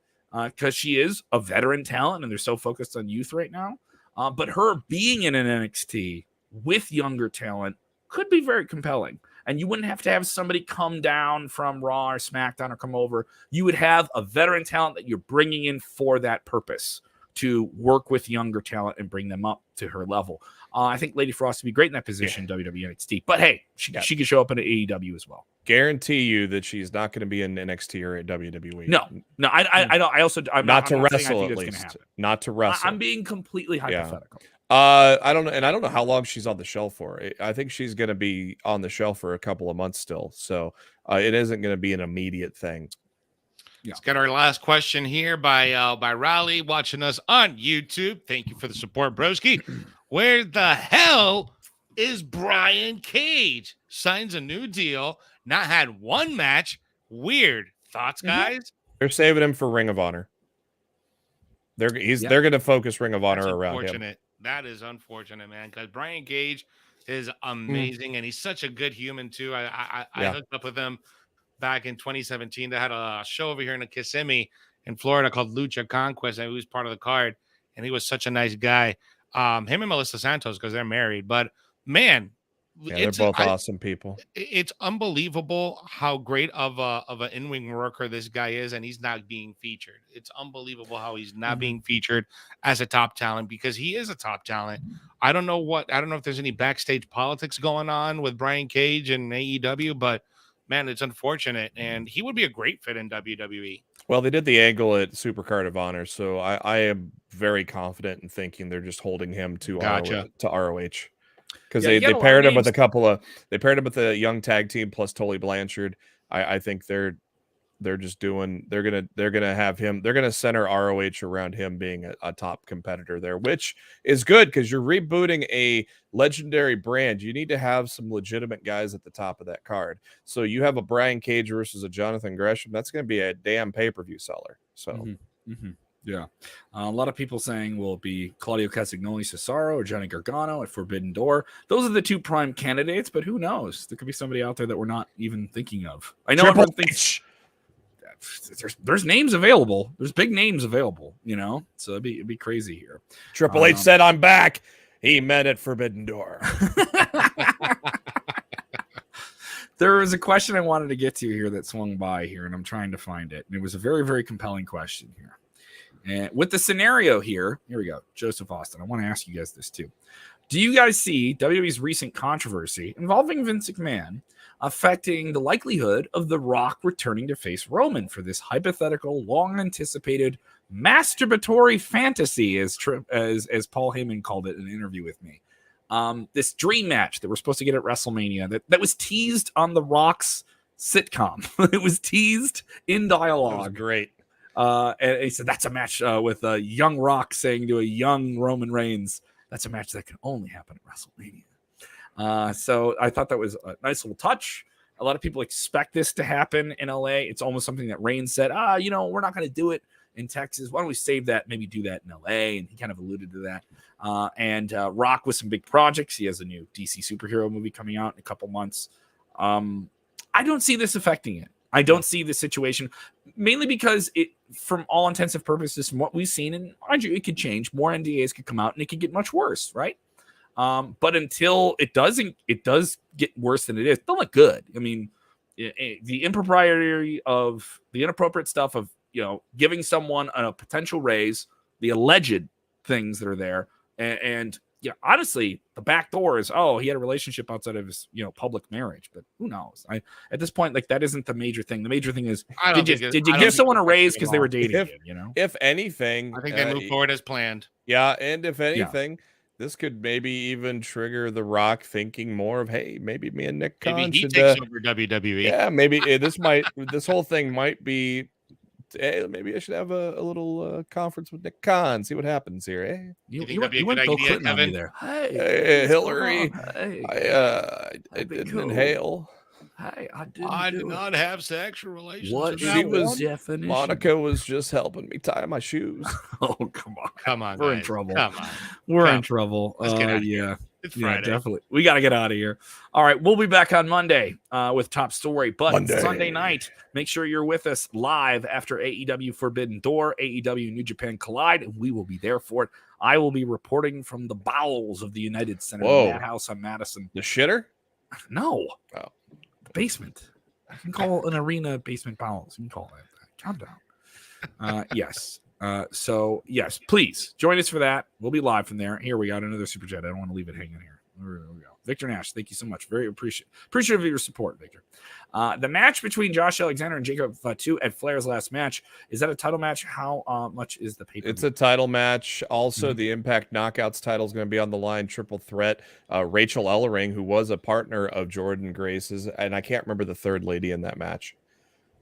because she is a veteran talent and they're so focused on youth right now. But her being in an NXT with younger talent could be very compelling. And you wouldn't have to have somebody come down from Raw or SmackDown or come over. You would have a veteran talent that you're bringing in for that purpose to work with younger talent and bring them up to her level. I think Lady Frost would be great in that position in WWE NXT. But hey, she could show up in AEW as well. Guarantee you that she's not going to be in NXT or at WWE. No, I'm not to wrestle at least. Not to wrestle. I'm being completely hypothetical. I don't know, and I don't know how long she's on the shelf for. I think she's going to be on the shelf for a couple of months still, so it isn't going to be an immediate thing. Yeah. Let's get our last question here by Raleigh watching us on YouTube. Thank you for the support, broski. Where the hell is Brian Cage? Signs a new deal. Not had one match. Weird. Thoughts, guys? They're saving him for Ring of Honor. They're going to focus Ring of Honor around him. That is unfortunate, man, because Brian Cage is amazing, and he's such a good human, too. I hooked up with him back in 2017. They had a show over here in Kissimmee in Florida called Lucha Conquest, and he was part of the card, and he was such a nice guy. Him and Melissa Santos, because they're married. But, man, they're both awesome people. It's unbelievable how great of an in-ring worker this guy is, and he's not being featured. It's unbelievable how he's not being featured as a top talent because he is a top talent. I don't know if there's any backstage politics going on with Brian Cage and AEW, but man, it's unfortunate, and he would be a great fit in WWE. Well, they did the angle at Supercard of Honor, so I am very confident in thinking they're just holding him to ROH. Because they paired him with they paired him with a young tag team plus Tully Blanchard. I think they're They're just doing. They're gonna have him. They're gonna center ROH around him being a top competitor there, which is good because you're rebooting a legendary brand. You need to have some legitimate guys at the top of that card. So you have a Brian Cage versus a Jonathan Gresham. That's going to be a damn pay-per-view seller. So. Yeah. A lot of people saying will it be Claudio Castagnoli Cesaro or Johnny Gargano at Forbidden Door. Those are the two prime candidates, but who knows? There could be somebody out there that we're not even thinking of. I know everyone thinks there's names available. There's big names available, so it'd be crazy here. Triple H said, "I'm back." He meant it. Forbidden Door. There was a question I wanted to get to here that swung by here, and I'm trying to find it. And it was a very, very compelling question here. And with the scenario here we go. Joseph Austin, I want to ask you guys this too. Do you guys see WWE's recent controversy involving Vince McMahon affecting the likelihood of The Rock returning to face Roman for this hypothetical, long-anticipated masturbatory fantasy, as Paul Heyman called it in an interview with me? This dream match that we're supposed to get at WrestleMania that was teased on The Rock's sitcom. It was teased in dialogue. That was great. And he said that's a match with a young Rock saying to a young Roman Reigns, that's a match that can only happen at WrestleMania. So I thought that was a nice little touch. A lot of people expect this to happen in LA. It's almost something that Reigns said, we're not going to do it in Texas. Why don't we save that, maybe do that in LA? And he kind of alluded to that. And Rock with some big projects. He has a new DC superhero movie coming out in a couple months. I don't see this affecting it. I don't see the situation, mainly because it, from all intents and purposes, from what we've seen, and mind you, it could change. More NDAs could come out, and it could get much worse, right? But until it does get worse than it is. Still not good. I mean, the impropriety of the inappropriate stuff of giving someone a potential raise, the alleged things that are there, and honestly, the back door is, he had a relationship outside of his, public marriage, but who knows? At this point, like, that isn't the major thing. The major thing is, did you give someone a raise because they were dating him, If anything, I think they moved forward as planned. Yeah, and if anything, this could maybe even trigger The Rock thinking more of, hey, maybe me and Nick Khan should takes over WWE. Yeah, maybe this whole thing might be. Hey, maybe I should have a little conference with Nick Khan, see what happens here. Eh? You think that'd be a good idea, Kevin? There. Hey, Hillary. Hey, I didn't inhale. Hey, I did not have sexual relations. What she was? Definition? Monica was just helping me tie my shoes. Oh, come on, we're in trouble. We're in trouble. Let's get out of here. Yeah. It's Friday. Yeah, definitely. We got to get out of here. All right. We'll be back on Monday with Top Story. But Sunday night, make sure you're with us live after AEW Forbidden Door, AEW New Japan Collide, and we will be there for it. I will be reporting from the bowels of the United Center, that house on Madison. The shitter? No. Oh. The basement. You can call an arena basement bowels. You can call it that. Calm down. Yes. So yes, please join us for that. We'll be live from there. Here we got another super chat. I don't want to leave it hanging here. There we go. Victor Nash, thank you so much. Very appreciative of your support, Victor. The match between Josh Alexander and Jacob Fatu at Flair's last match, is that a title match? How much is the pay-per-view? It's a title match. Also, the Impact Knockouts title is going to be on the line. Triple threat. Rachel Ellering, who was a partner of Jordan Grace's, and I can't remember the third lady in that match.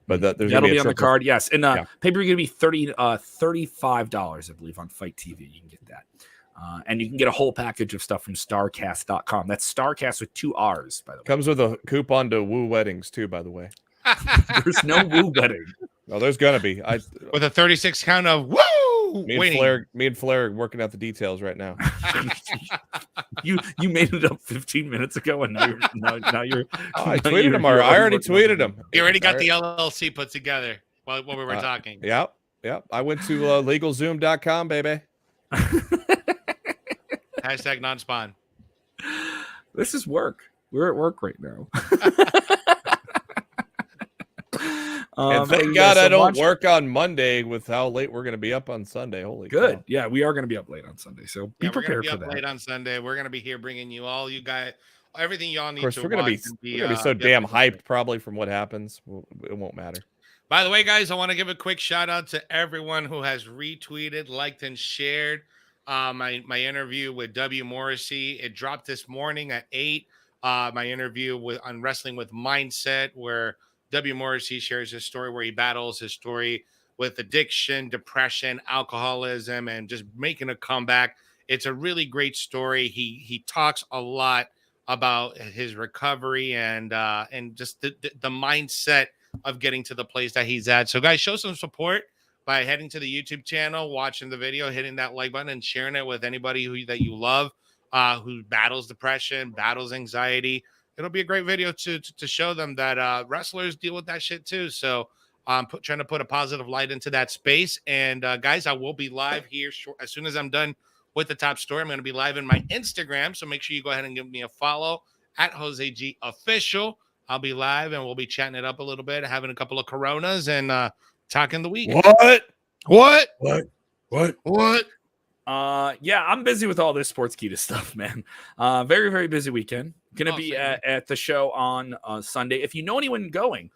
But that'll be on the card, yes. And pay-per-view going to be $35, I believe, on Fight TV. You can get that. And you can get a whole package of stuff from StarCast.com. That's StarCast with 2 R's, by the way. Comes with a coupon to Woo Weddings, too, by the way. There's no Woo Wedding. Well, there's going to be. With a 36 count of Woo! Me and Flair are working out the details right now. You made it up 15 minutes ago, and now you're. I tweeted him. I already tweeted him. You already got the LLC put together while we were talking. Yep. I went to LegalZoom.com, baby. Hashtag non-spawn. This is work. We're at work right now. And thank God I don't work on Monday with how late we're going to be up on Sunday. Holy good. cow. Yeah, we are going to be up late on Sunday. So be prepared for that. Late on Sunday. We're going to be here bringing you all you guys, everything y'all need. Of course, to we're going to be so damn hyped probably from what happens. It won't matter. By the way, guys, I want to give a quick shout out to everyone who has retweeted, liked, and shared my interview with W. Morrissey. It dropped this morning at 8. My interview on Wrestling with Mindset, where W. Morrissey shares his story where he battles his story with addiction, depression, alcoholism, and just making a comeback. It's a really great story. He talks a lot about his recovery and just the mindset of getting to the place that he's at. So guys, show some support by heading to the YouTube channel, watching the video, hitting that like button, and sharing it with anybody that you love, who battles depression, battles anxiety. It'll be a great video to show them that wrestlers deal with that shit too. So I'm trying to put a positive light into that space. And guys, I will be live here as soon as I'm done with the top story. I'm going to be live in my Instagram, so make sure you go ahead and give me a follow at Jose G Official. I'll be live and we'll be chatting it up a little bit, having a couple of Coronas and talking the week. What? Yeah, I'm busy with all this Sportskeeda stuff, man. Very, very busy weekend. Gonna be at the show on Sunday. If you know anyone going,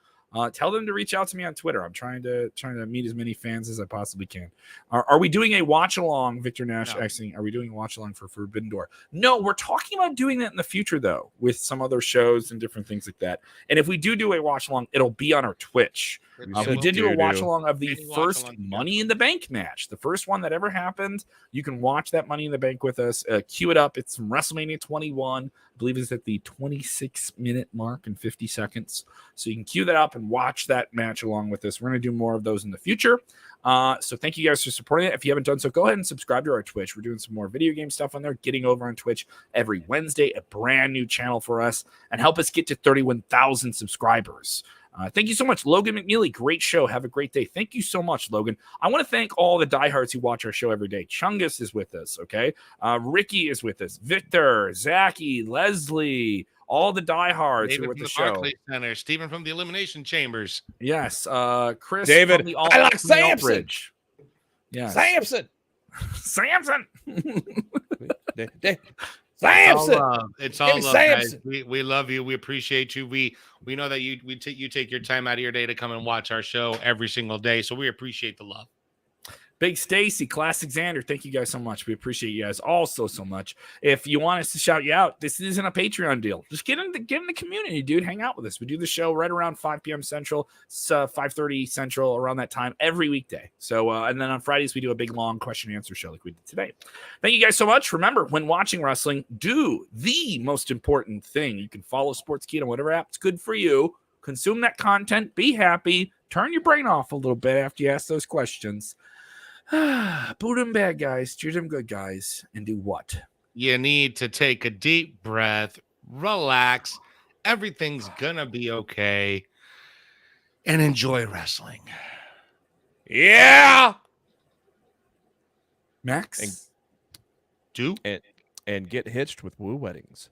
tell them to reach out to me on Twitter. I'm trying to meet as many fans as I possibly can. Are we doing a watch along, Victor Nash? No. Actually, are we doing a watch along for Forbidden Door? No, we're talking about doing that in the future though, with some other shows and different things like that. And if we do a watch along, it'll be on our Twitch. We did do a watch along of the first Money in the Bank match, the first one that ever happened. You can watch that Money in the Bank with us. Cue it up. It's from WrestleMania 21. I believe it's at the 26-minute mark and 50 seconds. So you can cue that up and watch that match along with us. We're going to do more of those in the future. So thank you guys for supporting it. If you haven't done so, go ahead and subscribe to our Twitch. We're doing some more video game stuff on there, getting over on Twitch every Wednesday, a brand new channel for us, and help us get to 31,000 subscribers. Thank you so much, Logan McNeely. Great show. Have a great day. Thank you so much, Logan. I want to thank all the diehards who watch our show every day. Chungus is with us, okay? Ricky is with us. Victor, Zachy, Leslie, all the diehards David who are at from the the show. Barclays Center, Stephen from the Elimination Chambers. Yes, Chris, David, from the I like from the Samson. Bridge. Yes, Samson. Samson. Samson. It's all love, guys. Samson. We love you. We appreciate you. We know that you take your time out of your day to come and watch our show every single day. So we appreciate the love. Big Stacy, Classic Xander, thank you guys so much. We appreciate you guys all so much. If you want us to shout you out, this isn't a Patreon deal. Just get in the community, dude. Hang out with us. We do the show right around 5 p.m. Central, 5:30 Central, around that time every weekday. So, and then on Fridays, we do a big, long question and answer show like we did today. Thank you guys so much. Remember, when watching wrestling, do the most important thing. You can follow Sportskeeda on whatever app is good for you. Consume that content. Be happy. Turn your brain off a little bit after you ask those questions. Boo them bad guys, treat them good guys, and do what? You need to take a deep breath, relax. Everything's gonna be okay, and enjoy wrestling. Yeah. Max? Do And get hitched with Woo Weddings.